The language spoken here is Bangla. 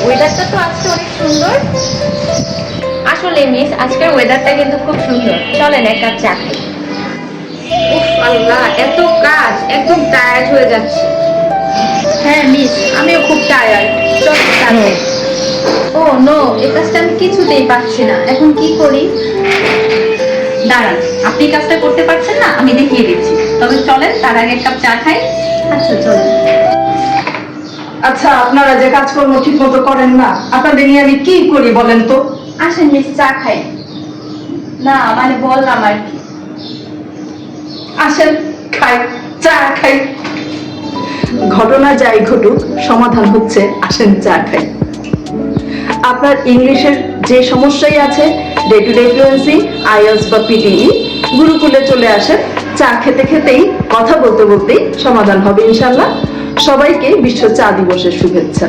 ওয়েদারটা তো আজকে অনেক সুন্দর। আসলে মিস আজকের ওয়েদারটা কিন্তু খুব সুন্দর, চলেন এক কাপ চা খাই। উফ আল্লাহ, এত কাজ, একদম টায়ার্ড হয়ে যাচ্ছে। হ্যাঁ মিস, আমিও খুব টায়ার্ড। চল চা খাই। ও নো, এই কাজটা আমি কিছুতেই পারছি না, এখন কি করি? দাঁড়ান, আপনি কাজটা করতে পারছেন না, আমি দেখিয়ে দিচ্ছি। তবে চলেন তার আগে এক কাপ চা খাই। আচ্ছা চলেন। আচ্ছা, আপনারা যে কাজকর্ম ঠিক মতো করেন না, আপনাদের নিয়ে আমি কি করি বলেন তো? আসেন মিস, চা খাই। না মানে বললাম আর কি। আসেন, খাই, চা খাই। ঘটনা যাই ঘটুক, সমাধান হচ্ছে আসেন চা খাই। আপনার ইংলিশের যে সমস্যাই আছে, day to day fluency, IELTS বা পিটিই, গুরুকুলে চলে আসেন। চা খেতে খেতেই, কথা বলতে বলতেই সমাধান হবে ইনশাআল্লাহ। সবাইকে বিশ্ব চা দিবসের শুভেচ্ছা।